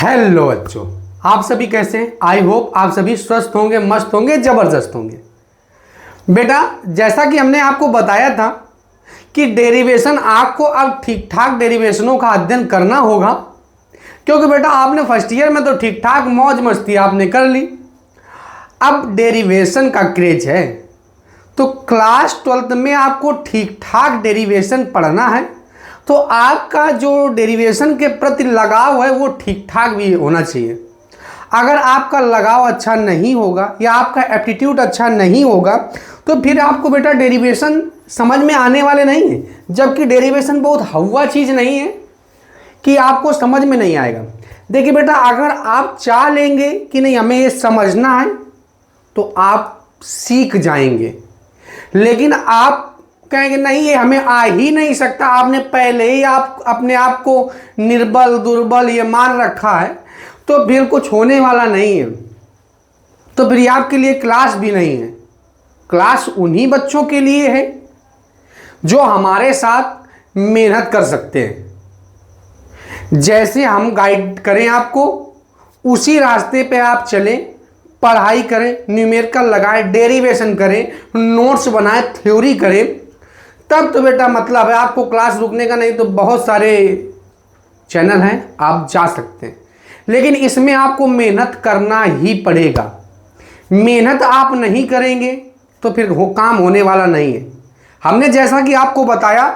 Hello बच्चों, आप सभी कैसे हैं? आई होप आप सभी स्वस्थ होंगे, मस्त होंगे, जबरदस्त होंगे। बेटा, जैसा कि हमने आपको बताया था कि डेरिवेशन आपको अब ठीक ठाक डेरिवेशनों का अध्ययन करना होगा, क्योंकि बेटा आपने फर्स्ट ईयर में तो ठीक ठाक मौज मस्ती आपने कर ली। अब डेरिवेशन का क्रेज है तो क्लास 12th में आपको ठीक ठाक डेरिवेशन पढ़ना है, तो आपका जो डेरिवेशन के प्रति लगाव है वो ठीक ठाक भी होना चाहिए। अगर आपका लगाव अच्छा नहीं होगा या आपका एप्टीट्यूड अच्छा नहीं होगा तो फिर आपको बेटा डेरिवेशन समझ में आने वाले नहीं है, जबकि डेरिवेशन बहुत हवा चीज़ नहीं है कि आपको समझ में नहीं आएगा। देखिए बेटा, अगर आप चाह लेंगे कि नहीं हमें ये समझना है तो आप सीख जाएंगे, लेकिन आप कहेंगे नहीं ये हमें आ ही नहीं सकता, आपने पहले ही आप अपने आप को निर्बल दुर्बल ये मान रखा है, तो फिर कुछ होने वाला नहीं है। तो फिर आपके लिए क्लास भी नहीं है। क्लास उन्हीं बच्चों के लिए है जो हमारे साथ मेहनत कर सकते हैं। जैसे हम गाइड करें आपको, उसी रास्ते पे आप चलें, पढ़ाई करें, न्यूमेरिकल लगाएं, डेरिवेशन करें, नोट्स बनाएं, थ्योरी करें, तब तो बेटा मतलब है आपको क्लास रुकने का। नहीं तो बहुत सारे चैनल हैं, आप जा सकते हैं, लेकिन इसमें आपको मेहनत करना ही पड़ेगा। मेहनत आप नहीं करेंगे तो फिर काम होने वाला नहीं है। हमने जैसा कि आपको बताया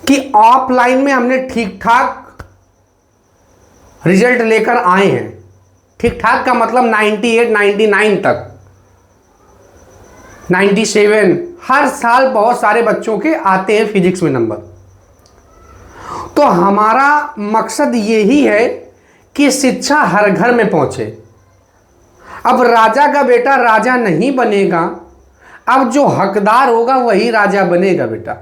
कि ऑफलाइन में हमने ठीक ठाक रिजल्ट लेकर आए हैं। ठीक ठाक का मतलब 98, 99 तक, 97 हर साल बहुत सारे बच्चों के आते हैं फिजिक्स में नंबर। तो हमारा मकसद यही है कि शिक्षा हर घर में पहुंचे। अब राजा का बेटा राजा नहीं बनेगा, अब जो हकदार होगा वही राजा बनेगा बेटा।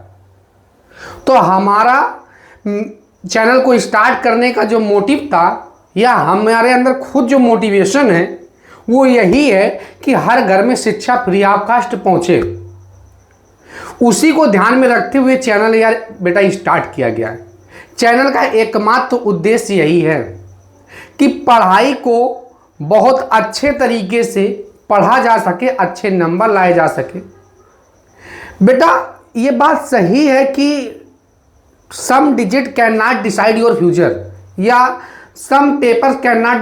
तो हमारा चैनल को स्टार्ट करने का जो मोटिव था, या हमारे अंदर खुद जो मोटिवेशन है, वो यही है कि हर घर में शिक्षा फ्री ऑफ कास्ट पहुंचे। उसी को ध्यान में रखते हुए चैनल यार बेटा स्टार्ट किया गया है। चैनल का एकमात्र उद्देश्य यही है कि पढ़ाई को बहुत अच्छे तरीके से पढ़ा जा सके, अच्छे नंबर लाए जा सके। बेटा ये बात सही है कि some digit can not decide your future, या some paper can not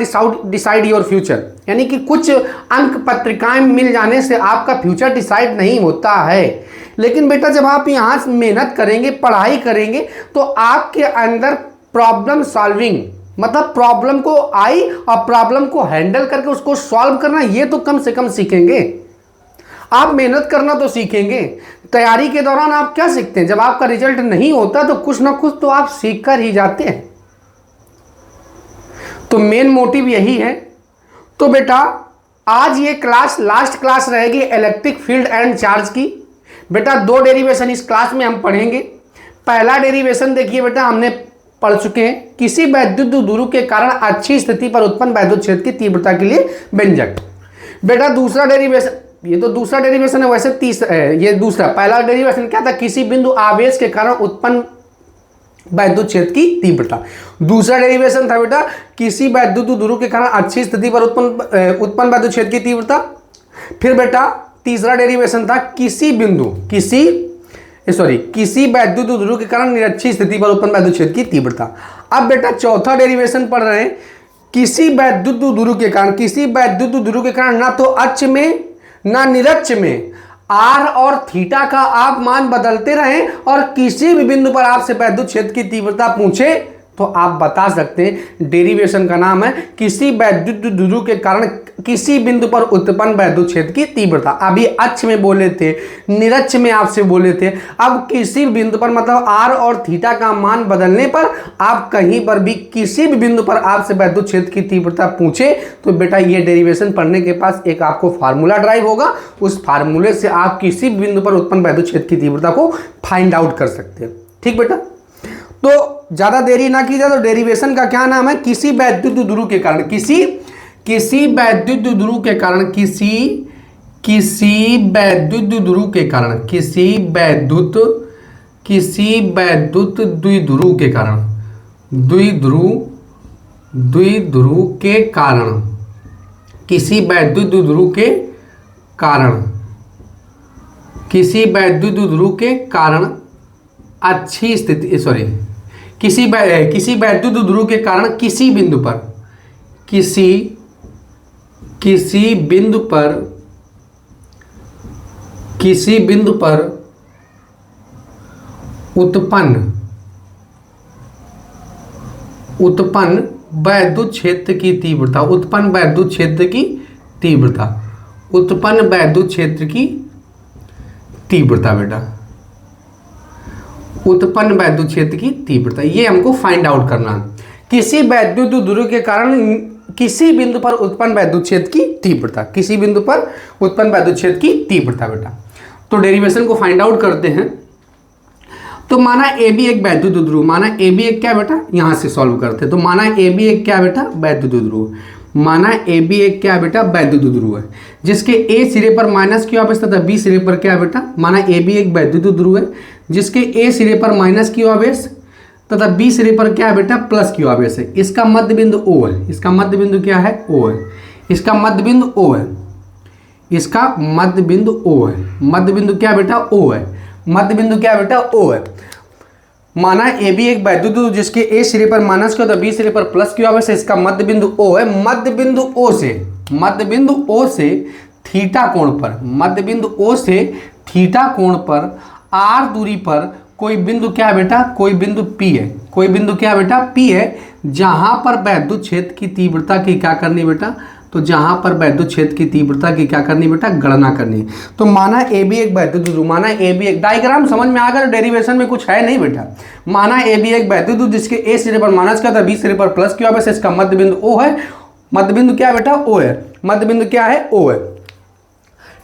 decide your future, यानी कि कुछ अंक पत्रिकाएं मिल जाने से आपका फ्यूचर डिसाइड नहीं होता है। लेकिन बेटा जब आप यहाँ मेहनत करेंगे, पढ़ाई करेंगे, तो आपके अंदर प्रॉब्लम सॉल्विंग, मतलब प्रॉब्लम को आई और प्रॉब्लम को हैंडल करके उसको सॉल्व करना, ये तो कम से कम सीखेंगे। आप मेहनत करना तो सीखेंगे। तैयारी के दौरान आप क्या सीखते हैं? जब आपका रिजल्ट नहीं होता तो कुछ ना कुछ तो आप सीख कर ही जाते हैं। तो मेन मोटिव यही है। तो बेटा आज ये क्लास लास्ट क्लास रहेगी इलेक्ट्रिक फील्ड एंड चार्ज की। बेटा 2 डेरिवेशन इस क्लास में हम पढ़ेंगे। पहला डेरिवेशन देखिए बेटा, हमने पढ़ चुके हैं, किसी वैद्युत ध्रुव के कारण अच्छी स्थिति पर उत्पन्न वैद्युत क्षेत्र की तीव्रता के लिए व्यंजक। बेटा दूसरा डेरिवेशन, ये तो दूसरा डेरिवेशन है, वैसे तीसरा ये दूसरा। पहला डेरिवेशन क्या था? किसी बिंदु आवेश के कारण उत्पन्न वैद्युत क्षेत्र की तीव्रता। दूसरा डेरिवेशन था बेटा किसी वैद्युत ध्रुव के कारण अच्छी स्थिति पर उत्पन्न वैद्युत क्षेत्र की तीव्रता। फिर बेटा तीसरा डेरिवेशन था किसी वैद्युत ध्रुव के कारण निरक्षी स्थिति पर उत्पन्न वैद्युत क्षेत्र की तीव्रता। अब बेटा चौथा डेरिवेशन पढ़ रहे हैं किसी वैद्युत ध्रुव के कारण ना तो अक्ष में ना निरक्ष में आर और थीटा का आप मान बदलते रहें, और किसी भी बिंदु पर आपसे वैद्युत क्षेत्र की तीव्रता पूछे तो आप बता सकते हैं। डेरिवेशन का नाम है किसी वैद्युत ध्रुव के कारण किसी बिंदु पर उत्पन्न वैद्युत क्षेत्र की तीव्रता। अभी अक्ष में बोले थे, निरक्ष में आपसे बोले थे, अब किसी बिंदु पर मतलब आर और थीटा का मान बदलने पर आप कहीं पर भी किसी भी बिंदु पर आपसे वैद्युत क्षेत्र की तीव्रता पूछे तो बेटा ये डेरिवेशन पढ़ने के पास एक आपको फार्मूला ड्राइव होगा। उस फार्मूले से आप किसी भी बिंदु पर उत्पन्न वैद्युत क्षेत्र की तीव्रता को फाइंड आउट कर सकते हैं। ठीक बेटा, तो ज्यादा देरी ना की जाए तो डेरिवेशन का क्या नाम है? किसी वैद्युत ध्रुव के कारण, किसी वैद्युत ध्रुव के कारण, किसी वैद्युत ध्रुव के कारण, किसी वैद्युत द्विध्रुव के कारण, द्विध्रुव द्विध्रुव के कारण, किसी वैद्युत द्विध्रुव के कारण, किसी वैद्युत द्विध्रुव के कारण अच्छी स्थिति, सॉरी, किसी वैद्युत द्विध्रुव के कारण किसी बिंदु पर, किसी बिंदु पर उत्पन्न वैद्युत क्षेत्र की तीव्रता, उत्पन्न वैद्युत क्षेत्र की तीव्रता, उत्पन्न वैद्युत क्षेत्र की तीव्रता बेटा, उत्पन्न वैद्युत क्षेत्र की तीव्रता, ये हमको फाइंड आउट करना है। किसी वैद्युत द्विध्रुव के कारण किसी बिंदु पर उत्पन्न वैद्युत क्षेत्र की तीव्रता, किसी बिंदु पर उत्पन्न वैद्युत क्षेत्र की तीव्रता बेटा। तो डेरिवेशन को फाइंड आउट करते हैं। तो माना ए बी एक वैद्युत द्विध्रुव, माना ए बी एक क्या बेटा, यहां से सॉल्व करते हैं। तो माना ए बी एक क्या बेटा, वैद्युत द्विध्रुव, माना ए बी एक क्या बेटा, वैद्युत द्विध्रुव है, जिसके ए सिरे पर माइनस क्यू आवेश तथा बी सिरे पर क्या बेटा, माना ए बी एक वैद्युत द्विध्रुव है जिसके ए सिरे पर माइनस क्यू आवेश तथा बी सिरे पर क्या बेटा, प्लस क्यू आवेश है। इसका मध्य बिंदु ओ है, इसका मध्य बिंदु क्या है, ओ है, इसका मध्य बिंदु ओ है, इसका मध्य बिंदु ओ है, मध्य बिंदु क्या बेटा, ओ है, मध्य बिंदु क्या बेटा, ओ है। माना ए बी एक वैद्युत द्विध्रुव जिसके ए सिरे पर माइनस क्यू तथा बी सिरे पर प्लस क्यू आवेश है, इसका मध्य बिंदु ओ है। मध्य बिंदु ओ से थीटा कोण पर, मध्य बिंदु ओ से थीटा कोण पर आर दूरी पर कोई बिंदु क्या बेटा, कोई बिंदु पी है, कोई बिंदु क्या बेटा, पी है, जहां पर वैद्युत क्षेत्र की तीव्रता की क्या करनी बेटा, तो जहां पर वैद्युत क्षेत्र की तीव्रता की क्या करनी बेटा, गणना करनी। तो माना ए बी एक वैद्युत द्विध्रुव, माना ए बी एक, डायग्राम समझ में आ गया, डेरिवेशन में कुछ है नहीं बेटा। माना ए बी एक वैद्युत द्विध्रुव जिसके ए सिरे पर माइनस क्या था, बी सिरे पर प्लस क्यू आवेश, इसका मध्य बिंदु ओ है, मध्य बिंदु क्या बेटा, ओ है, मध्य बिंदु क्या है, ओ है।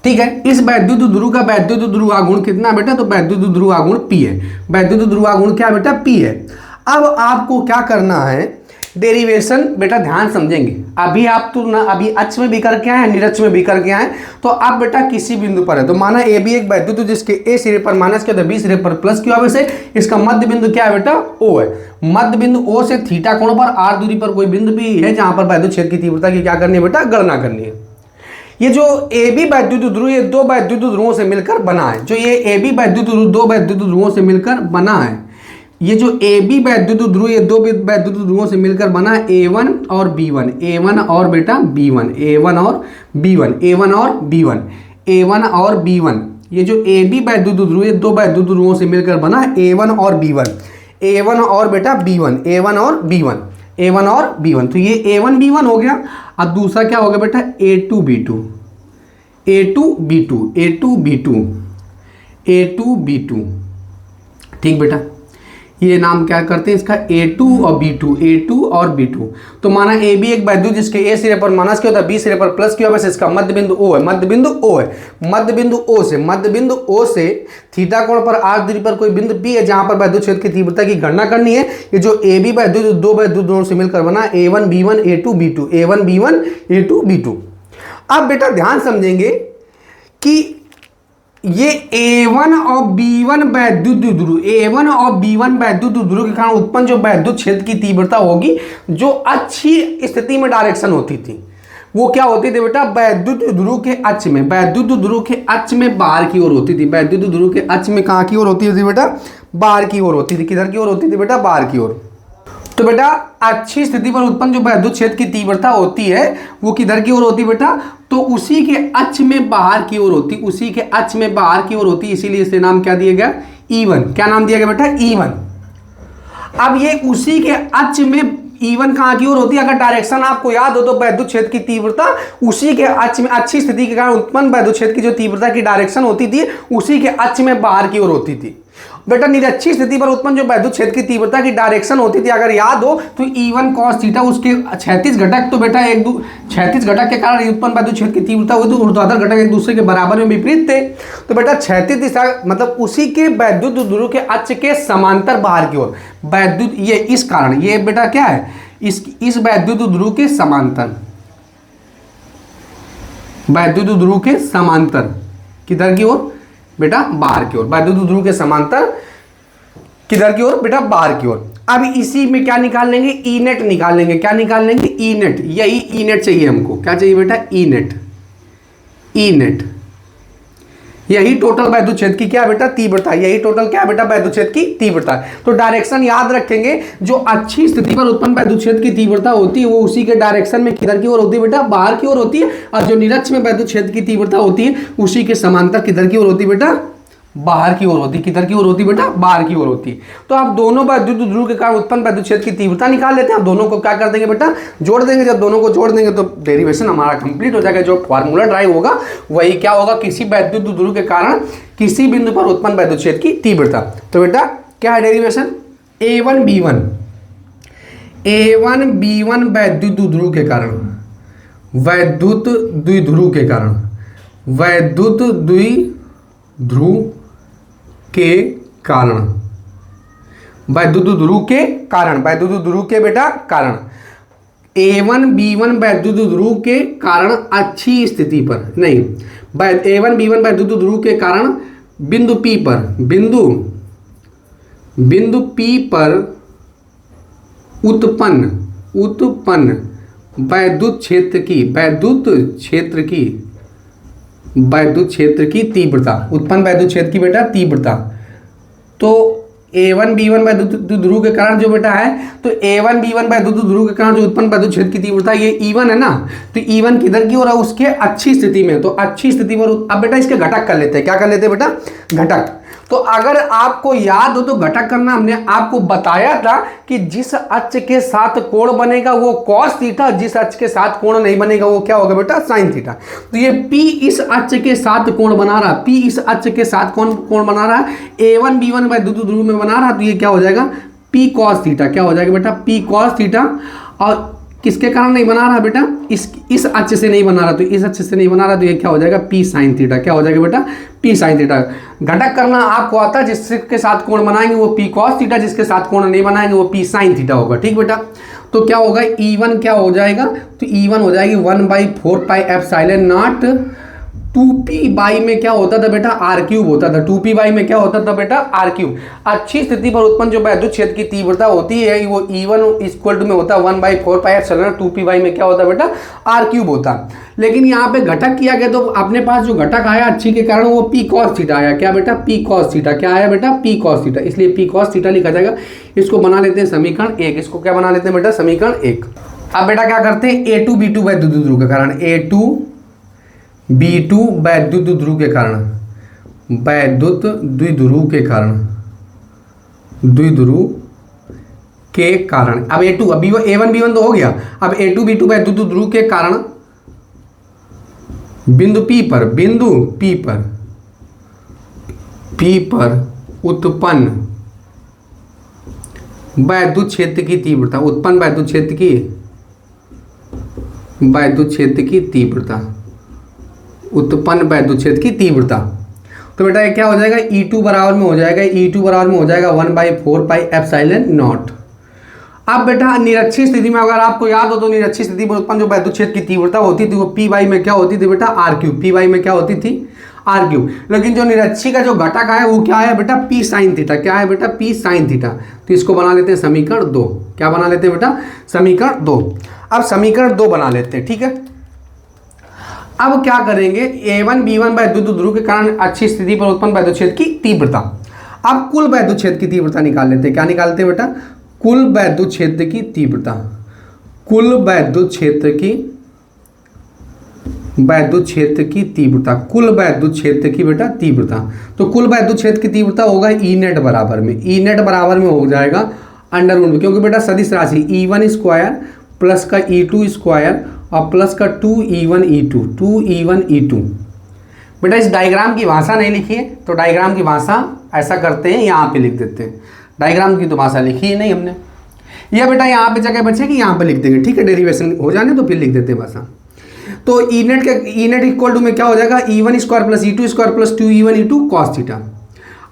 ठीक है, इस वैद्युत द्विध्रुव का वैद्युत ध्रुवागुण कितना बेटा, तो वैद्युत ध्रुवागुण P है, वैद्युत ध्रुवागुण क्या बेटा, P है। अब आपको क्या करना है, डेरिवेशन बेटा ध्यान समझेंगे। अभी आप तो ना अभी अक्ष में भी करके आए, निरक्ष में भी करके आए। तो आप बेटा किसी बिंदु पर है, तो माना ए बी एक वैद्युत जिसके ए सिरे पर माइनस क्या था, बी सिरे पर प्लस क्यू आवेश है, इसका मध्य बिंदु क्या है बेटा, ओ है। मध्य बिंदु ओ से थीटा कोण पर आर दूरी पर कोई बिंदु भी है जहां पर वैद्युत क्षेत्र की तीव्रता की क्या करनी है बेटा, गणना करनी है। ये जो ए बी वैद्युत ध्रुव ये दो वैद्युत ध्रुवों से मिलकर बना है, जो ये ए बी वैद्युत ध्रुव दो वैद्युत ध्रुवों से मिलकर बना है। ये जो ए बी वैद्युत ध्रुव ये दो वैद्युत ध्रुवों से मिलकर बना है, A1 और B1, A1 और बेटा B1, A1 और B1, A1 और B1, A1 और B1। ये जो ए बी वैद्युत ध्रुव ये दो वैद्युत ध्रुवों से मिलकर बना है, A1 और B1, A1 और बेटा B1, A1 और B1, A1 और B1। तो ये A1 B1 हो गया। अब दूसरा क्या हो गया बेटा, A2 B2, A2 B2, A2 B2, A2 B2। ठीक बेटा, ये नाम क्या करते हैं इसका, A2 और B2, A2 और B2। तो माना ए बी एक वैद्युत जिसके ए सिरे पर माइनस क्या होता है, बी सिरे पर प्लस क्यू आवेश, इसका मध्य बिंदु O है, मध्य बिंदु O है। मध्य बिंदु O से थीटा कोण पर आर दूरी पर कोई बिंदु P है जहां पर वैद्युत क्षेत्र की तीव्रता की गणना करनी है। ये जो ए बी वैद्युत दो वैद्युत ध्रुवों से मिलकर बना A1 B1 A2 B2, A1 B1 A2 B2। अब बेटा ध्यान समझेंगे कि ये A1 और B1 वैद्युत द्विध्रुव, A1 और B1 वैद्युत द्विध्रुव के कारण उत्पन्न जो वैद्युत क्षेत्र की तीव्रता होगी, जो अच्छी स्थिति में डायरेक्शन होती थी, वो क्या होती थी बेटा, वैद्युत द्विध्रुव के अक्ष में, वैद्युत द्विध्रुव के अक्ष में बाहर की ओर होती थी। वैद्युत द्विध्रुव के अक्ष में कहाँ की ओर होती थी बेटा, बाहर की ओर होती थी। किधर की ओर होती थी बेटा, बाहर की ओर। तो बेटा अच्छी स्थिति पर उत्पन्न जो वैद्युत क्षेत्र की तीव्रता होती है वो किधर की ओर होती है बेटा, तो उसी के अक्ष में बाहर की ओर होती, उसी के अक्ष में बाहर की ओर होती, इसीलिए इसे नाम क्या दिया गया, E1। क्या नाम दिया गया बेटा, E1। अब ये उसी के अक्ष में E1 कहाँ की ओर होती है, अगर डायरेक्शन आपको याद हो तो वैद्युत क्षेत्र की तीव्रता उसी के अक्ष में, अच्छी स्थिति के कारण उत्पन्न वैद्युत क्षेत्र की जो तीव्रता की डायरेक्शन होती थी उसी के अक्ष में बाहर की ओर होती थी। बेटा निरक्षी स्थिति पर उत्पन्न जो वैद्युत क्षेत्र की तीव्रता की डायरेक्शन होती थी, अगर याद हो तो E1 cos थीटा, उसके 36 घटक, तो बेटा 36 घटक के कारण उत्पन्न वैद्युत क्षेत्र की तीव्रता हुई, तो ऊर्ध्वाधर घटक एक दूसरे के बराबर में विपरीत थे। तो बेटा क्षैतिज दिशा मतलब उसी के वैद्युत ध्रुव के अक्ष के समांतर बाहर की ओर वैद्युत, ये इस कारण ये बेटा क्या है, इस वैद्युत ध्रुव के समांतर, वैद्युत ध्रुव के समांतर किधर की ओर बेटा, बाहर की ओर। वैद्युत ध्रुव के समांतर किधर की ओर बेटा, बाहर की ओर। अब इसी में क्या निकाल लेंगे, ई नेट निकाल लेंगे। क्या निकाल लेंगे, ई नेट। यही ई नेट चाहिए हमको। क्या चाहिए बेटा, ई नेट। ई नेट यही टोटल वैद्युत क्षेत्र की क्या बेटा, तीव्रता। यही टोटल क्या बेटा, वैद्युत क्षेत्र की तीव्रता। तो डायरेक्शन याद रखेंगे, जो अच्छी स्थिति पर उत्पन्न वैद्युत क्षेत्र की तीव्रता होती है वो उसी के डायरेक्शन में किधर की ओर होती है बेटा, बाहर की ओर होती है। और जो निरक्ष में वैद्युत क्षेत्र की तीव्रता होती है उसी के समांतर किधर की ओर होती है बेटा, बाहर की ओर होती है। किधर की ओर होती है बेटा, बाहर की ओर होती है। तो आप दोनों वैद्युत ध्रुव के कारण उत्पन्न वैद्युत क्षेत्र की तीव्रता निकाल लेते हैं। आप दोनों को क्या कर देंगे बेटा, जोड़ देंगे। जब दोनों को जोड़ देंगे तो डेरिवेशन हमारा कंप्लीट हो जाएगा। जो फार्मूला ड्राइव होगा वही क्या होगा, किसी वैद्युत ध्रुव के कारण किसी बिंदु पर उत्पन्न वैद्युत क्षेत्र की तीव्रता। तो बेटा क्या है डेरिवेशन, A1B1 A1B1 वैद्युत ध्रुव के कारण, वैद्युत द्विध्रुव के कारण, वैद्युत द्विध्रुव के कारण, वैद्युत ध्रुव के कारण, वैद्युत ध्रुव के बेटा कारण, A1B1 वैद्युत ध्रुव के कारण अच्छी स्थिति पर नहीं, A1B1 वैद्युत ध्रुव के कारण बिंदु P पर, बिंदु P पर उत्पन्न वैद्युत क्षेत्र की तीव्रता, उत्पन्न वैद्युत क्षेत्र की बेटा तीव्रता। तो A1B1 वैद्युत ध्रुव के कारण जो बेटा है, तो A1B1 वैद्युत ध्रुव के कारण जो उत्पन्न वैद्युत क्षेत्र की तीव्रता ये E1 है ना, तो E1 किधर की ओर है, उसके अच्छी स्थिति में। तो अच्छी स्थिति पर अब बेटा इसके घटक कर लेते हैं। क्या कर लेते हैं बेटा, घटक। तो अगर आपको याद हो तो घटक करना हमने आपको बताया था कि जिस अक्ष के साथ कोण बनेगा वो cos थीटा, जिस अक्ष के साथ कोण नहीं बनेगा वो क्या होगा बेटा, sin थीटा। तो ये P इस अक्ष के साथ कोण बना रहा है, P इस अक्ष के साथ कोण बना रहा है, A1B1 वैद्युत ध्रुव में बना रहा है। तो ये क्या हो जाएगा, P cos थीटा। क्या हो जाएगा बेटा, P cos थीटा। और किसके कारण नहीं बना रहा बेटा, इस अक्ष से नहीं बना रहा, तो इस अक्ष से नहीं बना रहा, तो ये क्या हो जाएगा, P sin थीटा। क्या हो जाएगा बेटा, P sin थीटा। घटक करना आपको आता है, जिसके साथ कोण बनाएंगे वो P cos थीटा, जिसके साथ कोण नहीं बनाएंगे वो P sin थीटा होगा। ठीक बेटा। तो क्या होगा, E1 क्या हो जाएगा, तो E1 हो जाएगी 1/4 pi epsilon not 2p by में क्या होता था बेटा, r क्यूब होता था। 2p बाई में क्या होता था बेटा, r क्यूब। अच्छी स्थिति पर उत्पन्न जो वैद्युत क्षेत्र की तीव्रता होती है वो E1 इक्वल टू में होता है 1/4 पाई एप्सिलॉन 2p बाई में क्या होता है बेटा, r क्यूब होता। लेकिन यहाँ पे घटक किया गया तो अपने पास जो घटक आया अच्छी के कारण वो P cos थीटा आया। क्या बेटा, P cos थीटा। क्या आया बेटा, P cos थीटा। इसलिए P cos थीटा लिखा जाएगा। इसको बना लेते हैं समीकरण 1। इसको क्या बना लेते हैं बेटा, समीकरण 1। अब बेटा क्या करते हैं, A2B2 वैद्युत ध्रुव के कारण, A2B2 वैद्युत ध्रुव के कारण, वैद्युत द्विध्रुव के कारण, द्विध्रुव के कारण। अब A2, अभी वो A1B1 तो हो गया। अब A2B2 वैद्युत ध्रुव के कारण बिंदु P पर उत्पन्न वैद्युत क्षेत्र की तीव्रता, उत्पन्न वैद्युत क्षेत्र की तीव्रता, उत्पन्न वैद्युत क्षेत्र की तीव्रता। तो बेटा ये क्या हो जाएगा, E2 बराबर में हो जाएगा, E2 बराबर में हो जाएगा 1/4 पाई एप्सिलॉन नॉट। अब बेटा निरक्षीय स्थिति में अगर आपको याद हो तो निरक्षीय स्थिति में उत्पन्न जो वैद्युत क्षेत्र की तीव्रता होती थी वो P बाई में क्या होती थी बेटा, R क्यूब। P बाई में क्या होती थी, R क्यूब। लेकिन जो निरक्षीय का जो घटक आया वो क्या है बेटा, P sin थीटा। क्या है बेटा, P sin थीटा। तो इसको बना लेते हैं समीकरण 2। क्या बना लेते हैं बेटा, समीकरण 2। अब समीकरण 2 बना लेते हैं। ठीक है। अब क्या करेंगे, A1B1 वैद्युत ध्रुव के कारण अच्छी स्थिति पर उत्पन्न वैद्युत क्षेत्र की तीव्रता। अब कुल वैद्युत क्षेत्र की तीव्रता निकाल लेते हैं। क्या निकालते हैं बेटा, कुल वैद्युत क्षेत्र की तीव्रता, कुल वैद्युत क्षेत्र की तीव्रता, कुल वैद्युत क्षेत्र की बेटा तीव्रता। तो कुल वैद्युत क्षेत्र की तीव्रता होगा E नेट बराबर में, E नेट बराबर में हो जाएगा अंडरवुड में, क्योंकि बेटा सदिश राशि E1 स्क्वायर प्लस का E2 स्क्वायर और प्लस का 2E1 E2। बेटा इस डायग्राम की भाषा नहीं लिखी है तो डायग्राम की भाषा ऐसा करते हैं, यहाँ पे लिख देते हैं। डायग्राम की तो भाषा लिखी ही नहीं हमने, यह बेटा यहाँ पे जगह बचे कि यहाँ पे लिख देंगे। ठीक है, डेरिवेशन हो जाने तो फिर लिख देते हैं भाषा। तो ई नेट इक्वल टू में क्या हो जाएगा, E1 square plus E2 square plus 2E1 E2 cos theta.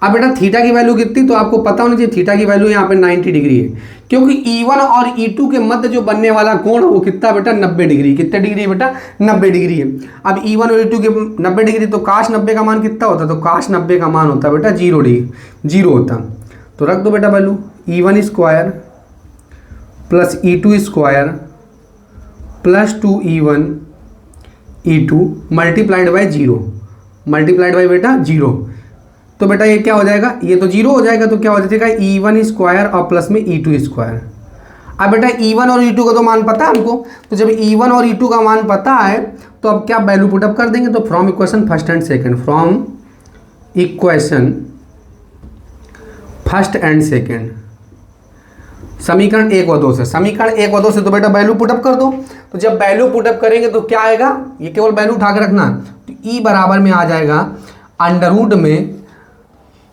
अब बेटा थीटा की वैल्यू कितनी, तो आपको पता होना चाहिए थीटा की वैल्यू यहाँ पे 90 डिग्री है, क्योंकि E1 और E2 के मध्य जो बनने वाला कोण वो कितना बेटा, 90 डिग्री। कितने डिग्री है बेटा, 90 डिग्री है। अब E1 और E2 के 90 डिग्री, तो cos 90 का मान कितना होता है, तो cos 90 का मान होता है बेटा 0 डिग्री, 0 होता। तो रख दो बेटा value, E1 square plus E2 square plus 2E1 E2 multiplied by 0, multiplied by बेटा 0। तो बेटा ये क्या हो जाएगा, ये तो 0 हो जाएगा, तो क्या हो जाएगा E1 स्क्वायर और प्लस में E2 स्क्वायर। अब बेटा E1 और E2 का तो मान पता है हमको, तो जब E1 और E2 का मान पता है तो अब क्या वैल्यू पुटअप कर देंगे, तो from equation first and second, from equation first and second, समीकरण 1 व 2 से, समीकरण 1 व 2 से तो बेटा वैल्यू पुटअप कर दो। तो जब वैल्यू पुटअप करेंगे तो क्या आएगा, ये केवल वैल्यू उठा के रखना, तो E बराबर में आ जाएगा अंडर रूट में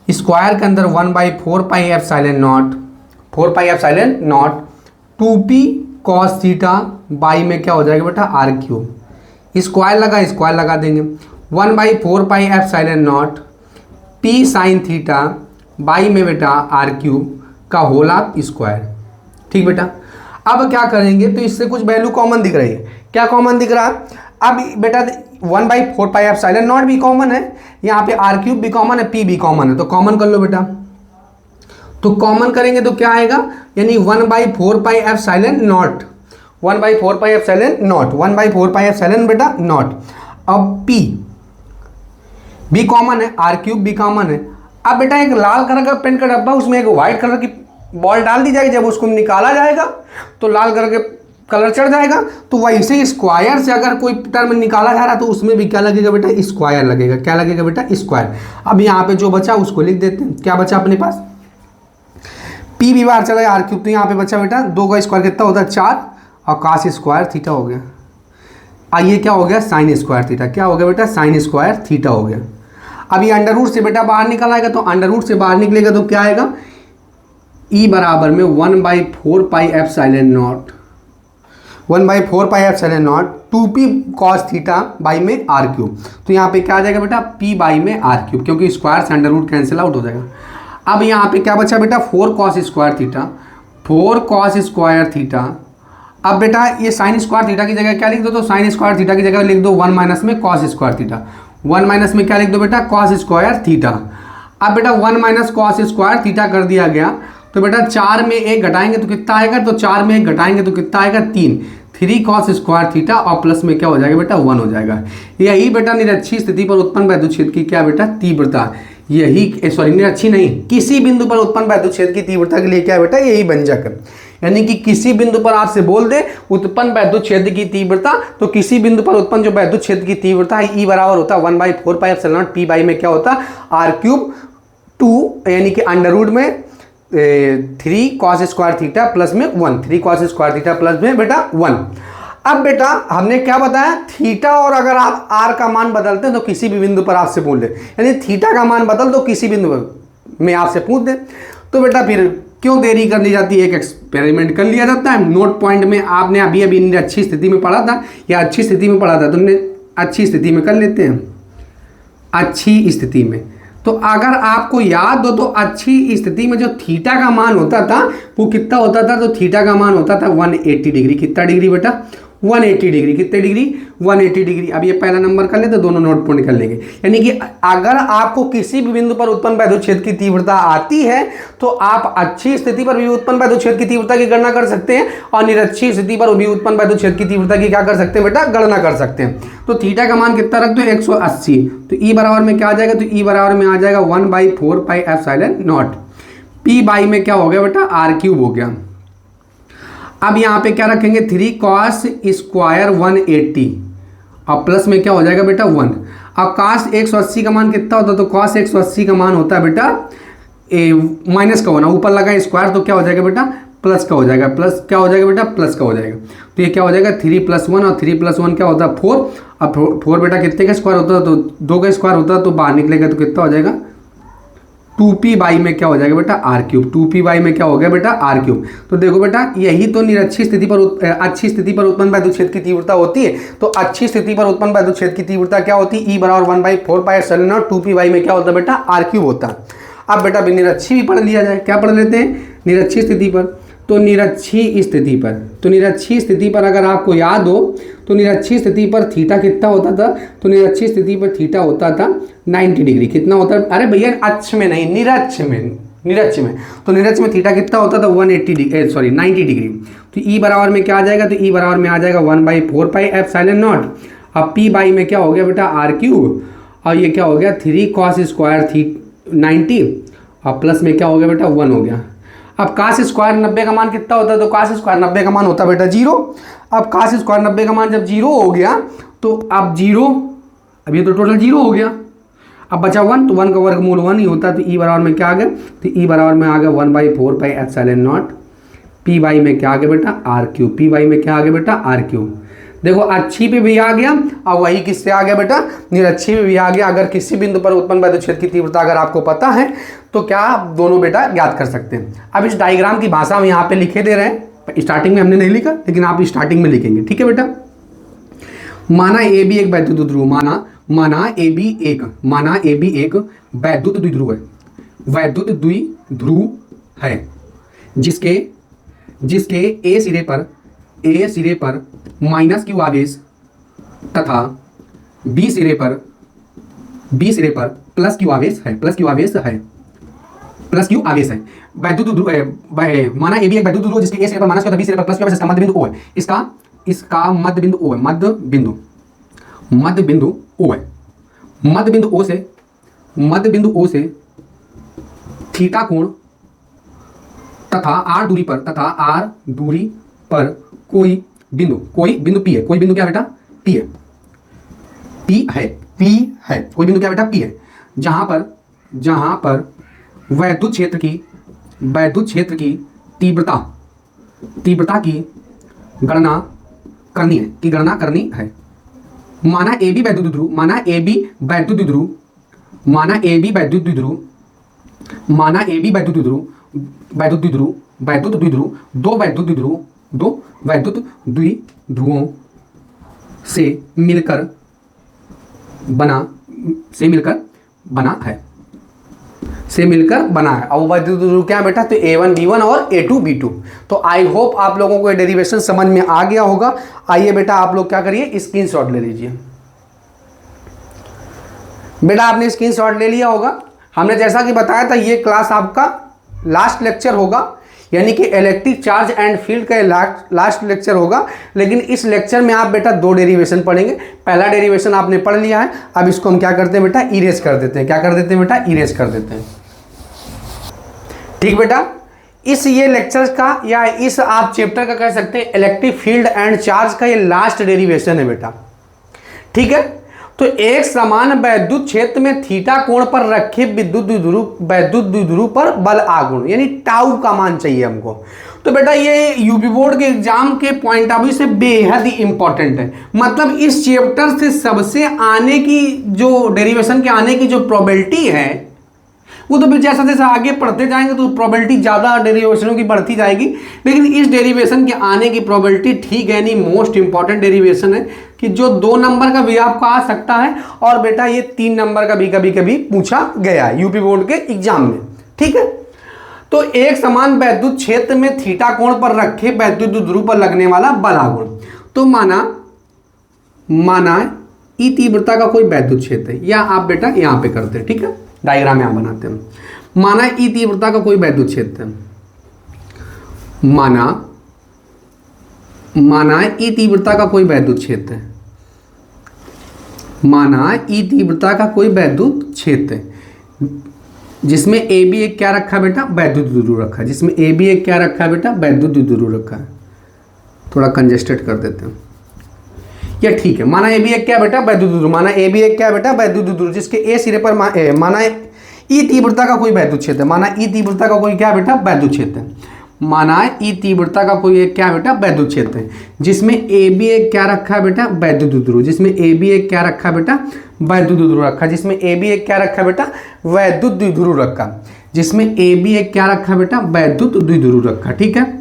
स्क्वायर के अंदर 1/4 pi epsilon not, 4 pi epsilon not 2p cos theta by में क्या हो जाएगा बेटा आर क्यूब, स्क्वायर लगा देंगे 1/4 pi epsilon not p sine theta by में बेटा आर क्यूब का होल ऑफ स्क्वायर। ठीक बेटा, अब क्या करेंगे, तो इससे कुछ वैल्यू कॉमन दिख रही है, क्या कॉमन दिख रहा है, अब बेटा 1/4 पाई एप्सिलॉन नॉट भी कॉमन है, यहाँ पे आर क्यूब भी कॉमन है, p भी कॉमन है, तो कॉमन कर लो बेटा। तो कॉमन करेंगे तो क्या आएगा, यानी 1/4 pi epsilon not, 1/4 pi epsilon not, 1/4 pi epsilon बेटा नॉट। अब p भी कॉमन है, आर क्यूब भी कॉमन है। अब बेटा एक लाल कलर का पेन का डब्बा, उसमें एक व्हाइट कलर की बॉल डाल दी जाएगी, जब उसको निकाला जाएगा तो लाल कलर के कलर चढ़ जाएगा। तो वैसे ही स्क्वायर से अगर कोई टर्म निकाला जा रहा है तो उसमें भी क्या लगेगा बेटा, स्क्वायर लगेगा, क्या लगेगा बेटा स्क्वायर। अब यहाँ पे जो बचा उसको लिख देते हैं, क्या बचा अपने पास, p भी बाहर चला गया, आर क्यूब, तो यहाँ पे बचा बेटा 2 का स्क्वायर कितना होता है 4 और कास स्क्वायर थीटा हो गया। आइए क्या हो गया साइन स्क्वायर थीटा, क्या हो गया बेटा साइन स्क्वायर थीटा हो गया। अब ये अंडर रूट से बेटा बाहर निकल आएगा, तो अंडर रूट से बाहर निकलेगा तो क्या आएगा, E बराबर में 1/4 pi epsilon not, 1/4 pi epsilon not 2p cos theta by में आर क्यूब। तो यहाँ पे क्या आ जाएगा बेटा p बाई में आर क्यूब, क्योंकि स्क्वायर से अंडर रूट कैंसिल आउट हो जाएगा। अब यहाँ पे क्या बचा बेटा 4 cos square theta, 4 cos square theta. अब बेटा ये साइन स्क्वायर थीटा की जगह क्या लिख दो, तो साइन स्क्वायर थीटा की जगह लिख दो 1 माइनस में cos स्क्वायर थीटा, 1 माइनस में क्या लिख दो बेटा cos स्क्वायर थीटा। अब बेटा 1 माइनस cos स्क्वायर थीटा कर दिया गया, तो बेटा 4 में 1 घटाएंगे तो कितना आएगा, तो 4 में 1 घटाएंगे तो कितना आएगा 3 cos स्क्वायर थीटा और प्लस में क्या हो जाएगा बेटा 1 हो जाएगा। यही बेटा निरक्षी स्थिति पर उत्पन्न वैद्युत की क्या बेटा तीव्रता, यही सॉरी निरक्षी नहीं, किसी बिंदु पर उत्पन्न वैद्युत की तीव्रता के लिए क्या बेटा यही व्यंजक है। यानी कि किसी बिंदु पर आपसे बोल दे उत्पन्न वैद्युत क्षेत्र की तीव्रता, तो किसी बिंदु पर उत्पन्न जो वैद्युत क्षेत्र की तीव्रता है E बराबर होता है 1/4 pi epsilon not p by में क्या होता आर क्यूब 2, यानी कि अंडर रूट में 3 cos स्क्वायर थीटा प्लस में 1, 3 cos स्क्वायर थीटा प्लस में बेटा 1। अब बेटा हमने क्या बताया, थीटा और अगर आप आर का मान बदलते हैं तो किसी भी बिंदु पर आपसे पूछ ले, यानी थीटा का मान बदल दो किसी बिंदु में आपसे पूछ दे, तो बेटा फिर क्यों देरी कर ली जाती है, एक एक्सपेरिमेंट कर लिया जाता है। नोट पॉइंट में आपने अभी अभी अच्छी स्थिति में पढ़ा था या अच्छी स्थिति में पढ़ा था, तो अच्छी स्थिति में कर लेते हैं, अच्छी स्थिति में। तो अगर आपको याद हो तो अच्छी स्थिति में जो थीटा का मान होता था वो कितना होता था, तो थीटा का मान होता था 180 डिग्री, कितना डिग्री बेटा 180 डिग्री, कितने डिग्री 180 डिग्री। अब ये पहला नंबर कर ले तो दोनों नोट पॉइंट कर लेंगे। यानी कि अगर आपको किसी भी बिंदु पर उत्पन्न वैद्युत क्षेत्र की तीव्रता आती है तो आप अच्छी स्थिति पर भी उत्पन्न वैद्युत क्षेत्र की तीव्रता की गणना कर सकते हैं और निरक्षी स्थिति पर भी उत्पन्न वैद्युत क्षेत्र की तीव्रता की क्या कर सकते हैं बेटा गणना कर सकते हैं। तो थीटा का मान कितना रख दो 180, तो ई बराबर में क्या आ जाएगा, तो ई बराबर में आ जाएगा 1/4 pi epsilon not, P by में क्या हो गया बेटा आर क्यूब हो गया। अब यहाँ पे क्या रखेंगे 3 cos स्क्वायर 180 और प्लस में क्या हो जाएगा बेटा 1। अब cos 180 का मान कितना होता है, तो cos 180 का मान होता है बेटा माइनस का होना, ऊपर लगा स्क्वायर तो क्या हो जाएगा बेटा प्लस का हो जाएगा, प्लस क्या हो जाएगा बेटा प्लस का हो जाएगा। तो ये क्या हो जाएगा 3 + 1 और 3 + 1 क्या होता है 4, अब 4 बेटा कितने का स्क्वायर होता है, तो 2 का स्क्वायर होता है, तो बाहर निकलेगा तो कितना हो जाएगा 2p बाई में क्या हो जाएगा बेटा आर क्यूब, 2p बाई में क्या हो गया बेटा आर क्यूब। तो देखो बेटा यही तो निरक्षी स्थिति पर अच्छी स्थिति पर उत्पन्न वैद्युत क्षेत्र की तीव्रता होती है। तो अच्छी स्थिति पर उत्पन्न वैद्युत क्षेत्र की तीव्रता क्या होती है, E बराबर 1/4 pi epsilon not 2p by में क्या होता है बेटा आर क्यूब होता है। अब बेटा निरक्षी भी पढ़ लिया जाए, क्या पढ़ लेते हैं निरक्षी स्थिति पर, तो निरक्षी स्थिति पर अगर आपको याद हो तो निरक्षी स्थिति पर थीटा कितना होता था, तो निरक्षी स्थिति पर थीटा होता था 90 डिग्री, कितना होता है, अरे भैया अक्ष में नहीं निरक्ष में, निरक्ष में, तो निरक्ष में थीटा कितना होता था 90 डिग्री। तो ई बराबर में क्या आ जाएगा, तो ई बराबर में आ जाएगा 1/4 पाई एप्सिलॉन नॉट। अब पी बाई में क्या हो गया बेटा आर क्यूब, और ये क्या हो गया 3 cos स्क्वायर 90, और प्लस में क्या हो गया बेटा 1 हो गया। अब कास स्क्वायर 90 का मान कितना होता है, तो कास स्क्वायर 90 का मान होता है बेटा 0। अब कास स्क्वायर 90 का मान जब 0 हो गया तो अब 0, अब ये तो टोटल 0 हो गया। अब बचा 1, तो 1 का वर्गमूल 1 ही होता है। तो ई बराबर में क्या आ गया, तो ई बराबर में आ गया 1/4 pi epsilon not. P by में क्या आ गया बेटा आर क्यूब, पी बाई में क्या आ गया बेटा आर क्यूब। देखो अच्छी पे भी आ गया और वही किससे आ गया बेटा निरक्षी पे भी आ गया। अगर किसी बिंदु पर उत्पन्न वैद्युत क्षेत्र की तीव्रता अगर आपको पता है तो क्या आप दोनों बेटा ज्ञात कर सकते हैं। अब इस डायग्राम की भाषा हम यहाँ पे लिखे दे रहे हैं, स्टार्टिंग में हमने नहीं लिखा लेकिन आप स्टार्टिंग में लिखेंगे, ठीक है बेटा। माना ए बी एक वैद्युत ध्रुव, माना ए बी एक वैद्युत द्विध्रुव है, वैद्युत द्विध्रुव है जिसके ए सिरे पर माइनस क्यू आवेश तथा बी सिरे पर प्लस क्यू आवेश है, वैद्युत ध्रुव माना ए बी एक वैद्युत ध्रुव जिसके ए सिरे पर माइनस क्यू तथा बी सिरे पर प्लस क्यू आवेश, इसका मध्य बिंदु ओ है, इसका मध्य बिंदु ओ है, मध्य बिंदु ओ से थीटा कोण तथा आर दूरी पर कोई बिंदु पी है, कोई बिंदु क्या बेटा पी है, कोई बिंदु क्या बेटा पी है, जहां पर वैद्युत क्षेत्र की तीव्रता की गणना करनी है। माना ए बी वैद्युत द्विध्रुव दो वैद्युत द्विध्रुवों से मिलकर बना है। अब वैद्युत ध्रुव क्या है बेटा, तो A1 B1 और A2 B2। तो आई होप आप लोगों को ये डेरिवेशन समझ में आ गया होगा। आइए बेटा आप लोग क्या करिए स्क्रीनशॉट ले लीजिए। बेटा आपने स्क्रीनशॉट ले लिया होगा। हमने जैसा कि बताया था ये क्लास आपका लास्ट लेक्चर होगा, यानी कि इलेक्ट्रिक चार्ज एंड फील्ड का लास्ट लेक्चर होगा। लेकिन इस लेक्चर में आप बेटा 2 डेरिवेशन पढ़ेंगे। पहला डेरिवेशन आपने पढ़ लिया है, अब इसको हम क्या करते हैं बेटा इरेज कर देते हैं। क्या कर देते हैं बेटा इरेज कर देते हैं, ठीक बेटा। इस ये लेक्चर का या इस आप चैप्टर का कह सकते हैं इलेक्ट्रिक फील्ड एंड चार्ज का ये लास्ट डेरिवेशन है बेटा, ठीक है। तो एक समान वैद्युत क्षेत्र में थीटा कोण पर रखे वैद्युत द्विध्रुव पर बल आघूर्ण यानी टाउ का मान चाहिए हमको। तो बेटा ये यूपी बोर्ड के एग्जाम के पॉइंट ऑफ व्यू से बेहद ही इंपॉर्टेंट है। मतलब इस चैप्टर से सबसे आने की जो डेरिवेशन के आने की जो प्रोबेबिलिटी है वो तो फिर जैसा जैसा आगे पढ़ते जाएंगे तो प्रोबेबिलिटी ज़्यादा डेरिवेशनों की बढ़ती जाएगी। लेकिन इस डेरिवेशन के आने की प्रोबेबिलिटी ठीक है नहीं, मोस्ट इंपॉर्टेंट डेरिवेशन है कि जो 2 नंबर का भी आपको आ सकता है और बेटा ये 3 नंबर का भी कभी पूछा गया है यूपी बोर्ड के एग्जाम में, ठीक है। तो एक समान वैद्युत क्षेत्र में थीटा कोण पर रखे वैद्युत ध्रुव पर लगने वाला बल आघूर्ण। तो माना ई तीव्रता का कोई वैद्युत क्षेत्र है, या आप बेटा यहाँ पे करते हैं, ठीक है, डायग्राम यहां बनाते हैं। माना ई तीव्रता का कोई वैद्युत क्षेत्र है, माना ई तीव्रता का कोई वैद्युत क्षेत्र है, जिसमें ए बी एक क्या रखा है बेटा वैद्युत द्विध्रुव रखा है, वैद्युत द्विध्रुव रखा है। थोड़ा कंजेस्टेड कर देते हैं या ठीक है। माना ए बी एक क्या बेटा वैद्युत द्विध्रुव, जिसके ए सिरे पर माना ई तीव्रता का कोई वैद्युत क्षेत्र है, माना ई तीव्रता का कोई क्या बेटा वैद्युत क्षेत्र है, जिसमें ए बी एक क्या रखा है बेटा वैद्युत द्विध्रुव, जिसमें ए बी एक क्या रखा बेटा वैद्युत द्विध्रुव रखा, ठीक है।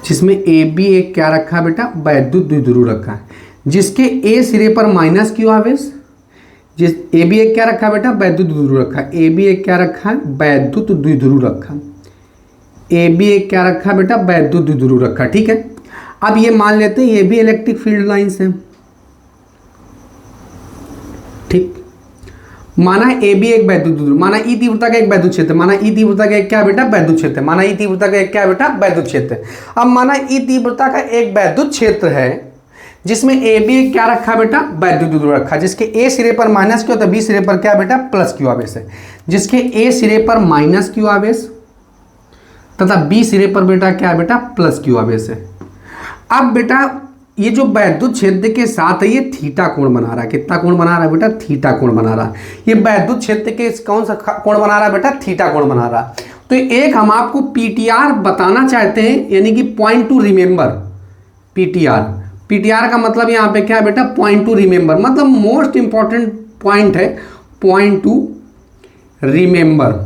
जिसमें ए बी एक क्या रखा बेटा वैद्युत द्विध्रुव रखा है, जिसके ए सिरे पर माइनस क्यू आवेश, जिस ए बी एक क्या रखा बेटा वैद्युत द्विध्रुव रखा, ठीक है। अब ये मान लेते हैं ये भी इलेक्ट्रिक फील्ड लाइंस है, ठीक। माना ए बी एक वैद्युत ध्रुव, माना ई तीव्रता का एक वैद्युत क्षेत्र, माना ई तीव्रता का एक क्या बेटा वैद्युत क्षेत्र, माना ई तीव्रता का एक क्या बेटा वैद्युत क्षेत्र। अब माना ई तीव्रता का एक वैद्युत क्षेत्र है जिसमें ए बी एक क्या रखा बेटा वैद्युत ध्रुव रखा, जिसके ए सिरे पर माइनस क्यू, तो बी सिरे पर क्या बेटा प्लस क्यू आवेश है, जिसके ए सिरे पर माइनस क्यू आवेश तथा बी सिरे पर बेटा क्या बेटा प्लस क्यू आवेश है। अब बेटा ये जो वैद्युत क्षेत्र के साथ है ये थीटा कोण बना रहा है, कितना कोण बना रहा है बेटा थीटा कोण बना रहा है। ये वैद्युत क्षेत्र के कौन सा कोण बना रहा है बेटा थीटा कोण बना रहा है। तो एक हम आपको पीटीआर बताना चाहते हैं, यानी कि point two remember. PTR, PTR का मतलब यहाँ पे क्या है बेटा पॉइंट टू रिमेंबर, मतलब मोस्ट इंपॉर्टेंट पॉइंट है पॉइंट टू रिमेंबर,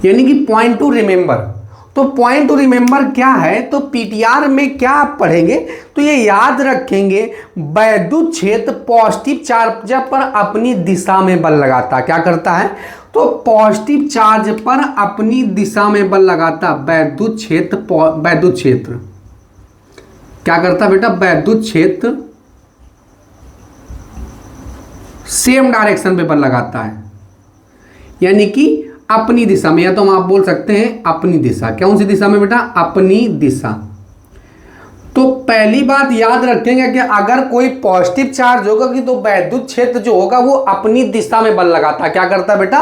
यानी कि पॉइंट टू रिमेंबर। तो पॉइंट टू रिमेंबर क्या है, तो पीटीआर में क्या आप पढ़ेंगे तो ये याद रखेंगे, वैद्युत क्षेत्र पॉजिटिव चार्ज पर अपनी दिशा में बल लगाता है। क्या करता है, तो पॉजिटिव चार्ज पर अपनी दिशा में बल लगाता वैद्युत क्षेत्र। वैद्युत क्षेत्र क्या करता बेटा, वैद्युत क्षेत्र सेम डायरेक्शन पे बल लगाता है, यानी कि अपनी दिशा में, या तो हम आप बोल सकते हैं अपनी दिशा। कौन सी दिशा में बेटा, अपनी दिशा। तो पहली बात याद रखेंगे कि अगर कोई पॉजिटिव चार्ज होगा कि तो वैद्युत क्षेत्र जो होगा वो अपनी दिशा में बल लगाता है। क्या करता है बेटा,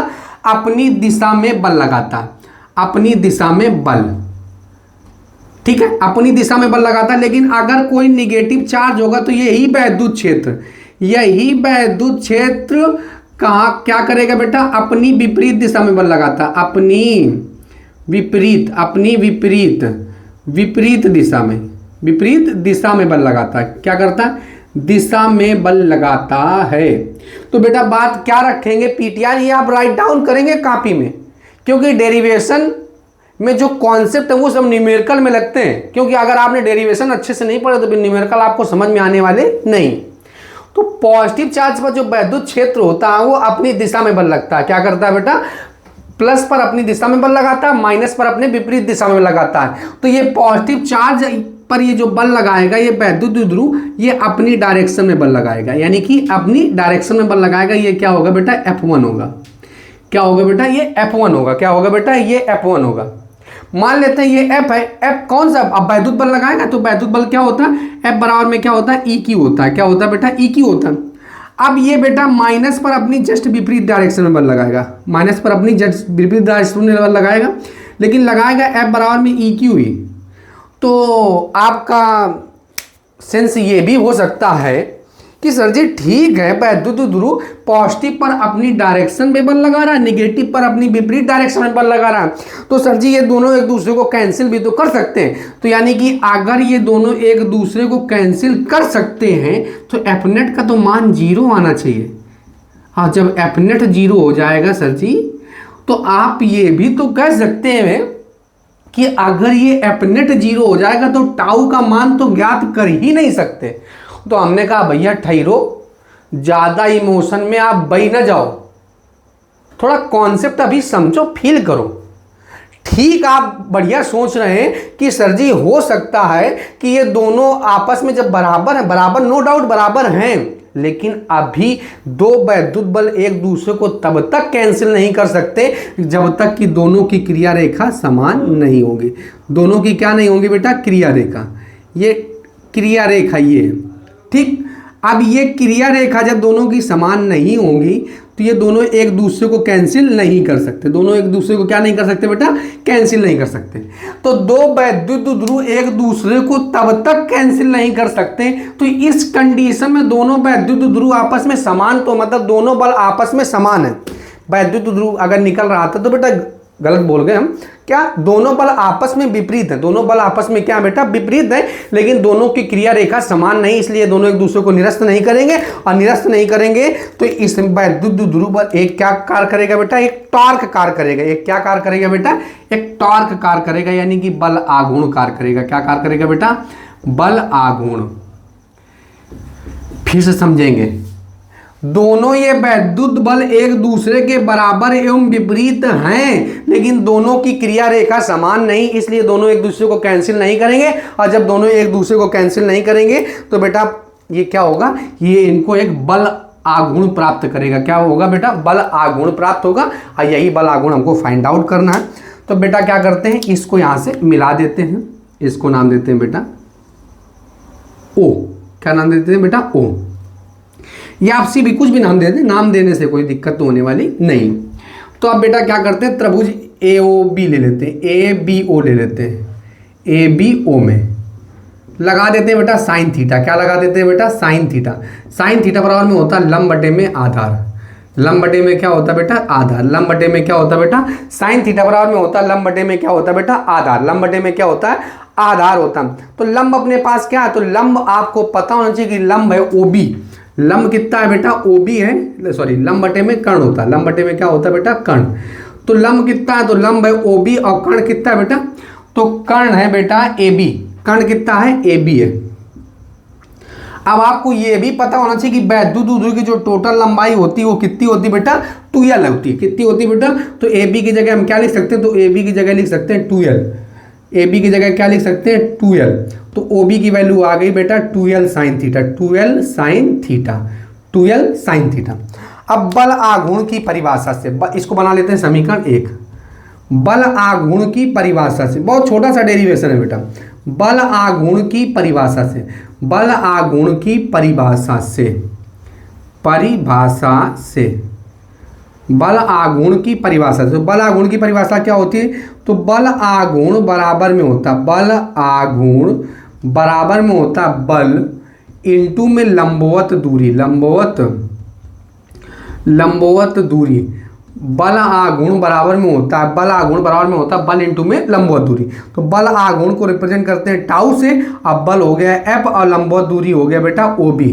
अपनी दिशा में बल लगाता है, अपनी दिशा में बल, ठीक है, अपनी दिशा में बल लगाता है। लेकिन अगर कोई निगेटिव चार्ज होगा तो यही वैद्युत क्षेत्र, यही वैद्युत क्षेत्र कहाँ क्या करेगा बेटा, अपनी विपरीत दिशा में बल लगाता, अपनी विपरीत दिशा में, विपरीत दिशा में बल लगाता है। क्या करता है, दिशा में बल लगाता है। तो बेटा बात क्या रखेंगे, पीटीआर ये आप राइट डाउन करेंगे कॉपी में, क्योंकि डेरिवेशन में जो कॉन्सेप्ट है वो सब न्यूमेरिकल में लगते हैं, क्योंकि अगर आपने डेरिवेशन अच्छे से नहीं पढ़ा तो फिर न्यूमेरिकल आपको समझ में आने वाले नहीं। तो पॉजिटिव चार्ज पर जो वैद्युत क्षेत्र होता है वो अपनी दिशा में बल लगता है। क्या करता है बेटा, प्लस पर अपनी दिशा में बल लगाता है, माइनस पर अपने विपरीत दिशा में लगाता है। तो ये पॉजिटिव चार्ज पर ये जो बल लगाएगा ये वैद्युत ध्रुव ये अपनी डायरेक्शन में बल लगाएगा, यानी कि अपनी डायरेक्शन में बल लगाएगा। ये क्या होगा बेटा, F1 होगा। क्या होगा बेटा, ये F1 होगा। क्या होगा बेटा, ये F1 होगा। मान लेते हैं ये F है, F कौन सा, अब वैद्युत बल लगाएगा तो वैद्युत बल क्या होता है, F बराबर में क्या होता है, EQ होता है। क्या होता है बेटा, EQ होता है। अब ये बेटा माइनस पर अपनी जस्ट विपरीत डायरेक्शन में बल लगाएगा, माइनस पर अपनी जस्ट विपरीत डायरेक्शन में बल लगाएगा, लेकिन लगाएगा F बराबर में EQ ही। तो आपका सेंस ये भी हो सकता है कि सर जी ठीक है, वैद्युत ध्रुव पॉजिटिव पर अपनी डायरेक्शन में बल लगा रहा है, निगेटिव पर अपनी विपरीत डायरेक्शन में बल लगा रहा है, तो सर जी ये दोनों एक दूसरे को कैंसिल भी तो कर सकते हैं। तो यानी कि अगर ये दोनों एक दूसरे को कैंसिल कर सकते हैं तो एफ नेट का तो मान 0 आना चाहिए। हाँ, जब एफ नेट 0 हो जाएगा सर जी तो आप ये भी तो कह सकते हैं कि अगर ये एफ नेट 0 हो जाएगा तो टाउ का मान तो ज्ञात कर ही नहीं सकते। तो हमने कहा भैया ठहरो, ज़्यादा इमोशन में आप बही ना जाओ, थोड़ा कॉन्सेप्ट अभी समझो, फील करो। ठीक आप बढ़िया सोच रहे हैं कि सर जी हो सकता है कि ये दोनों आपस में जब बराबर है, बराबर नो डाउट बराबर हैं, लेकिन अभी दो वैद्युत बल एक दूसरे को तब तक कैंसिल नहीं कर सकते जब तक कि दोनों की क्रिया रेखा समान नहीं होगी। दोनों की क्या नहीं होगी बेटा, क्रिया रेखा। ये क्रिया रेखा ये, ठीक। अब ये क्रिया रेखा जब दोनों की समान नहीं होगी तो ये दोनों एक दूसरे को कैंसिल नहीं कर सकते। दोनों एक दूसरे को क्या नहीं कर सकते बेटा, कैंसिल नहीं कर सकते। तो दो वैद्युत ध्रुव एक दूसरे को तब तक कैंसिल नहीं कर सकते, तो इस कंडीशन में दोनों वैद्युत ध्रुव आपस में समान, तो मतलब दोनों बल आपस में समान है। वैद्युत ध्रुव अगर निकल रहा था तो बेटा गलत बोल गए हम, क्या दोनों बल आपस में विपरीत है, दोनों बल आपस में क्या बेटा विपरीत है, लेकिन दोनों की क्रिया रेखा समान नहीं, इसलिए दोनों एक दूसरे को निरस्त नहीं करेंगे। और निरस्त नहीं करेंगे तो इस वैद्युत ध्रुव बल एक क्या कार्य करेगा बेटा, एक टॉर्क कार्य करेगा। एक क्या कार्य करेगा बेटा, एक टॉर्क कार्य करेगा, यानी कि बल आघूर्ण कार्य करेगा। क्या कार्य करेगा बेटा, बल आघूर्ण। फिर से समझेंगे, दोनों ये वैद्युत बल एक दूसरे के बराबर एवं विपरीत हैं, लेकिन दोनों की क्रिया रेखा समान नहीं, इसलिए दोनों एक दूसरे को कैंसिल नहीं करेंगे। और जब दोनों एक दूसरे को कैंसिल नहीं करेंगे तो बेटा ये क्या होगा, ये इनको एक बल आघूर्ण प्राप्त करेगा। क्या होगा बेटा? बल आघूर्ण प्राप्त होगा, और यही बल आघूर्ण हमको फाइंड आउट करना है। तो बेटा क्या करते हैं, इसको यहां से मिला देते हैं, इसको नाम देते हैं बेटा ओ। क्या नाम देते हैं बेटा? ओ। या आप सी भी कुछ भी नाम दे दें, नाम देने से कोई दिक्कत तो होने वाली नहीं। तो अब बेटा क्या करते हैं, त्रिभुज ए ओ बी ले लेते हैं, ए बी ओ ले लेते हैं, ए बी ओ में लगा देते हैं बेटा साइन थीटा। क्या लगा देते हैं बेटा? Sine theta. साइन थीटा बराबर में होता है लंब बटे में आधार। लंब बटे में क्या होता है बेटा? आधार। लंब बटे में क्या होता है बेटा? साइन थीटा बराबर में होता है लंब बटे में क्या होता है बेटा? आधार। लंब बटे में क्या होता है? आधार होता है। तो लंब अपने पास क्या है? तो लंब आपको पता होना चाहिए कि लंब है ओबी। लंब कितना है बेटा? ओबी है, सॉरी लंब बटे में कर्ण होता है। लंब बटे में क्या होता है बेटा? कर्ण। तो लंब कितना है? तो लंब है ओबी, और कर्ण कितना है बेटा? तो कर्ण है बेटा ए बी। कर्ण कितना है? ए बी है। अब आपको ये भी पता होना चाहिए कि वैद्युत ध्रुव की जो टोटल लंबाई होती है वो कितनी होती है बेटा? 2l होती है। कितनी होती है बेटा? तो ए बी की जगह हम क्या लिख सकते हैं? तो ए बी की जगह लिख सकते हैं 2l। ए बी की जगह क्या लिख सकते हैं? 2l। तो ओ बी की वैल्यू आ गई बेटा 2l sine theta. 2l sine theta, 2l sine theta. अब बल आघूर्ण की परिभाषा से इसको बना लेते हैं समीकरण 1। बल आघूर्ण की परिभाषा से, बहुत छोटा सा डेरिवेशन है बेटा। बल आघूर्ण की परिभाषा से, बल आघूर्ण की परिभाषा से, बल आघूर्ण की परिभाषा से। बल आघूर्ण की परिभाषा क्या होती है? तो बल आघूर्ण बराबर में होता, बल आघूर्ण बराबर में होता बल इंटू में लंबवत दूरी, लंबवत दूरी। बल आघूर्ण बराबर में होता है, बल आघूर्ण बराबर में होता है बल इंटू में लंबवत दूरी। तो बल आघूर्ण को रिप्रेजेंट करते हैं टाउ से। अब बल हो गया एफ और लंबवत दूरी हो गया बेटा ओ बी।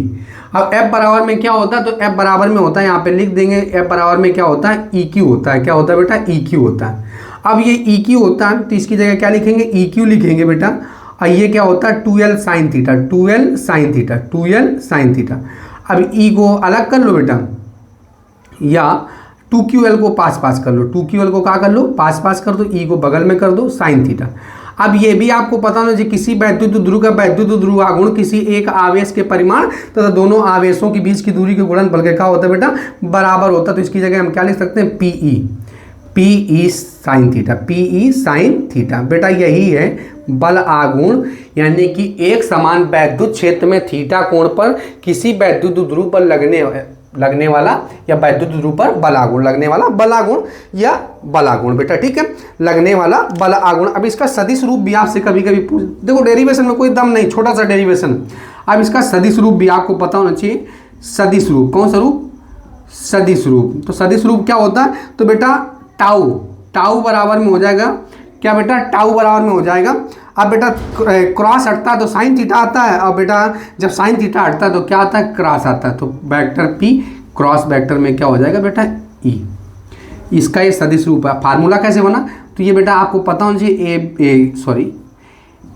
अब एफ बराबर में क्या होता है? तो एफ बराबर में होता है, यहाँ पे लिख देंगे, एफ बराबर में क्या होता है? ई क्यू होता है। क्या होता है बेटा? ई क्यू होता है। अब ये ई क्यू होता है तो इसकी जगह क्या लिखेंगे? ई क्यू लिखेंगे बेटा। और ये क्या होता है? 2l sine theta, 2l sine theta, 2l sine theta. अब ई को अलग कर लो बेटा, या 2ql को पास कर लो, 2ql को क्या कर लो? पास कर दो, ई को बगल में कर दो, साइन थीटा। अब ये भी आपको पता होना चाहिए किसी वैद्युत ध्रुव का वैद्युत ध्रुवागुण किसी एक आवेश के परिमाण तथा दोनों आवेशों के बीच की दूरी के गुणनफल के क्या होता है बेटा? बराबर होता है। तो इसकी जगह हम क्या लिख सकते हैं? PE, PE sine theta, PE sine theta. बेटा यही है बल आघूर्ण, यानी कि एक समान वैद्युत क्षेत्र में थीटा कोण पर किसी वैद्युत ध्रुव पर लगने वाला या वैद्युत ध्रुव पर बल आघूर्ण लगने वाला बल आघूर्ण या बल आघूर्ण बेटा, ठीक है, लगने वाला बल आघूर्ण। अब इसका सदिश रूप भी आपसे कभी कभी देखो, डेरिवेशन में कोई दम नहीं, छोटा सा डेरिवेशन। अब इसका सदिश रूप भी आपको पता होना चाहिए। सदिश रूप, कौन सा रूप? सदिश रूप। तो सदिश रूप क्या होता है? तो बेटा टाउ, टाउ बराबर में हो जाएगा क्या बेटा? टाउ बराबर में हो जाएगा। अब बेटा क्रॉस हटता है तो साइन थीटा आता है, और बेटा जब साइन थीटा हटता है तो क्या आता है? क्रॉस आता है। तो वेक्टर पी क्रॉस वेक्टर में क्या हो जाएगा बेटा? ई। इसका ये सदिश रूप है। फार्मूला कैसे बना? तो ये बेटा आपको पता होना चाहिए,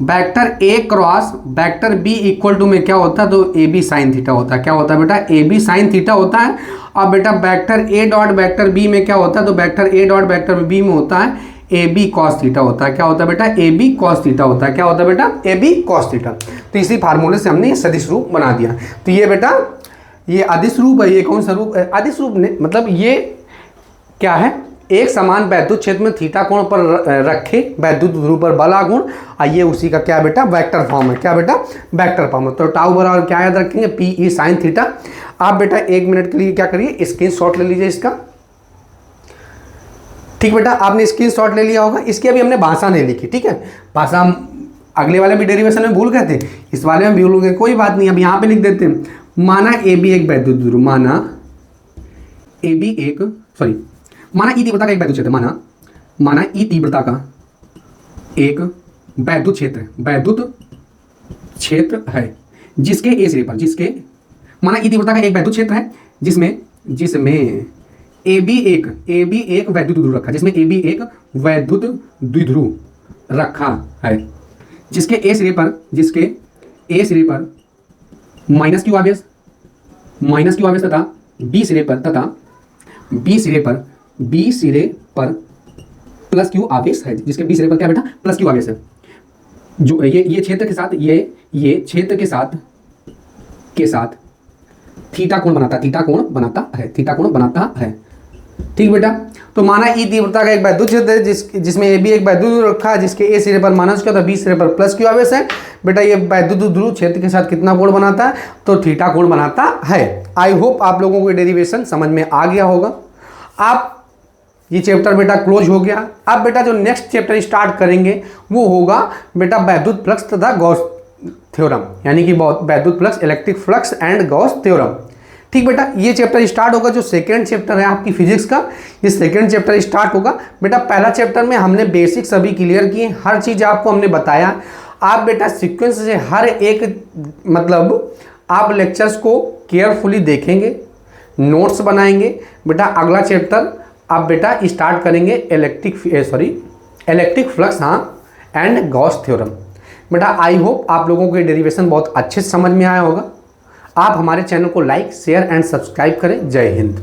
vector A cross vector B equal to में क्या होता है? तो ए बी साइन थीटा होता है। क्या होता है बेटा? ए बी साइन थीटा होता है। और बेटा vector A dot vector B में क्या होता है? तो vector A dot vector B में होता है ए बी कॉस थीटा होता है। क्या होता है बेटा? ए बी कॉस थीटा होता है। क्या होता है बेटा? A B cos theta. तो इसी फार्मूले से हमने ये सदिश रूप बना दिया। तो ये बेटा ये अदिश रूप है। ये कौन सा रूप है? अदिश रूप ने मतलब ये क्या है? एक समान वैद्युत क्षेत्र में थीटा कोण पर रखे वैद्युत ध्रुव पर बल आघूर्ण, और ये उसी का क्या बेटा? वेक्टर फॉर्म है। क्या बेटा? वेक्टर फॉर्म है। तो टाउ बराबर क्या याद रखेंगे? P E sine theta. आप बेटा 1 मिनट के लिए क्या करिए? स्क्रीनशॉट ले लीजिए इसका, ठीक बेटा। आपने स्क्रीनशॉट ले लिया होगा। इसकी अभी हमने भाषा नहीं लिखी, ठीक है। भाषा हम अगले वाले भी डेरिवेशन में भूल गए थे, इस वाले में भी भूल गए, कोई बात नहीं। अब यहाँ पे लिख देते हैं, माना ए बी एक वैद्युत ध्रुव, माना ए बी एक, सॉरी माना ई तीव्रता का एक वैद्युत क्षेत्र, माना ई तीव्रता का एक वैद्युत क्षेत्र है जिसके ए सिरे पर, माना ई तीव्रता का एक वैद्युत क्षेत्र है जिसमें ए बी एक वैद्युत द्विध्रुव रखा, जिसमें ए बी एक वैद्युत द्विध्रुव रखा है, जिसके ए सिरे पर माइनस क्यू आवेश तथा बी सिरे पर प्लस क्यू आवेश है, जिसके बी सिरे पर क्या बेटा? प्लस क्यू आवेश है। जो ये क्षेत्र के साथ ये क्षेत्र के साथ थीटा कोण बनाता है, थीटा कोण बनाता है, थीटा कोण बनाता है। ठीक बेटा, तो माना ई तीव्रता का एक वैद्युत क्षेत्र है जिसमें ए भी एक वैद्युत रखा है, जिसके ए सिरे पर माइनस क्यू, बी सिरे पर प्लस क्यू आवेश है। बेटा ये वैद्युत ध्रुव क्षेत्र के साथ कितना कोण बनाता है, तो थीटा कोण बनाता है। आई होप आप लोगों को डेरिवेशन समझ में आ गया होगा। आप ये चैप्टर बेटा क्लोज हो गया। अब बेटा जो नेक्स्ट चैप्टर स्टार्ट करेंगे वो होगा बेटा वैद्युत फ्लक्स तथा गॉस थ्योरम, यानी कि वैद्युत flux, electric flux and Gauss theorem. ठीक बेटा, ये चैप्टर स्टार्ट होगा। जो सेकंड चैप्टर है आपकी फिजिक्स का, ये सेकंड चैप्टर स्टार्ट होगा। बेटा पहला चैप्टर में हमने बेसिक सभी क्लियर किए, हर चीज़ आपको हमने बताया। आप बेटा सीक्वेंस से हर एक मतलब आप लेक्चर्स को केयरफुली देखेंगे, नोट्स बनाएंगे। बेटा अगला चैप्टर आप बेटा स्टार्ट करेंगे electric flux and Gauss theorem. बेटा आई होप आप लोगों को ये डेरिवेशन बहुत अच्छे से समझ में आया होगा। आप हमारे चैनल को लाइक, शेयर एंड सब्सक्राइब करें। जय हिंद।